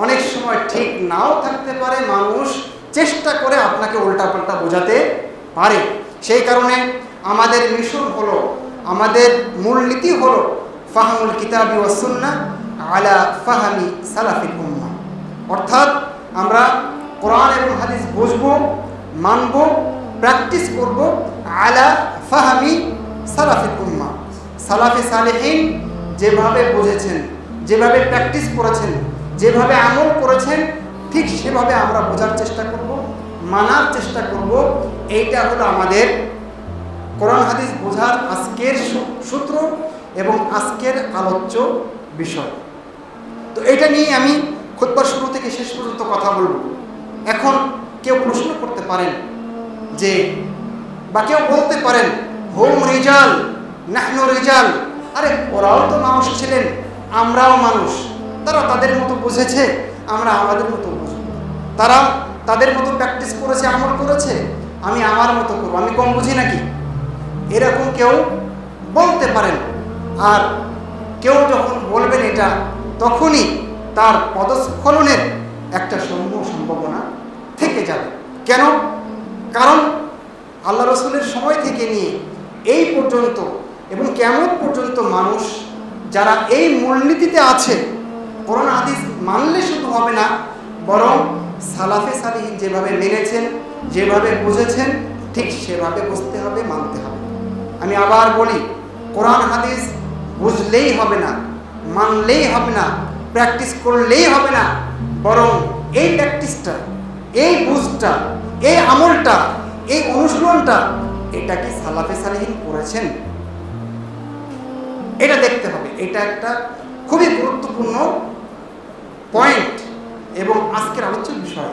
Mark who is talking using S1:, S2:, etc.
S1: অনেক সময় ঠিক নাও থাকতে পারে, মানুষ চেষ্টা করে আপনাকে উল্টাপাল্টা বোঝাতে পারে। সেই কারণে আমাদের মিশন হলো, আমাদের মূলনীতি হলো ফাহমুল কিতাবি ওয়াস সুন্নাহ আলা ফাহমি সালাফিল উম্মাহ। অর্থাৎ আমরা কোরআন এবং হাদিস বুঝবো, মানব, প্র্যাকটিস করব আলা ফাহমি সালাফিল উম্মাহ। সালাফে সালেহিন যেভাবে বুঝেছেন, যেভাবে প্র্যাকটিস করেছেন, যেভাবে আমল করেছেন, ঠিক সেভাবে আমরা বোঝার চেষ্টা করব, মানার চেষ্টা করব। এইটা হলো আমাদের কোরআন হাদিস বোঝার আজকের সূত্র এবং আজকের আলোচ্য বিষয়। তো এটা নিয়ে আমি খুতবার শুরু থেকে শেষ পর্যন্ত কথা বলব। এখন কেউ প্রশ্ন করতে পারেন যে, বা কেউ বলতে পারেন হোম রিজাল নাহনু রিজাল, আরে ওরাও তো মানুষ ছিলেন, আমরাও মানুষ, তারা তাদের মতো বুঝেছে, আমরা আমাদের মতো বুঝব। তারা তাদের মতো প্র্যাকটিস করেছে, আমল করেছে, আমি আমার মতো করবো, আমি কম বুঝি নাকি? এরকম কেউ বলতে পারেন। আর কেউ যখন বলবেন এটা, তখনই তার পদস্খলনের একটা সম্ভাবনা থেকে যাবে। কেন? কারণ আল্লাহ রসুলের সময় থেকে নিয়ে এই পর্যন্ত এবং কিয়ামত পর্যন্ত মানুষ যারা এই মূলনীতিতে আছে, কোরআন হাদিস মানলে শুধু হবে না, বরং সালাফে সালেহিন যেভাবে মেনেছেন, যেভাবে বুঝেছেন, ঠিক সেভাবে বুঝতে হবে, মানতে হবে। আমি আবার বলি, কোরআন হাদিস বুঝলেই হবে না, মানলেই হবে না, প্র্যাকটিস করলেই হবে না, বরং এই প্র্যাকটিসটা, এই বুঝটা, এই আমলটা, এই অনুশীলনটা, এটা কি সালাফে সালেহিন করেছেন, এটা দেখতে হবে। এটা একটা খুবই গুরুত্বপূর্ণ পয়েন্ট এবং আজকের আলোচ্য বিষয়।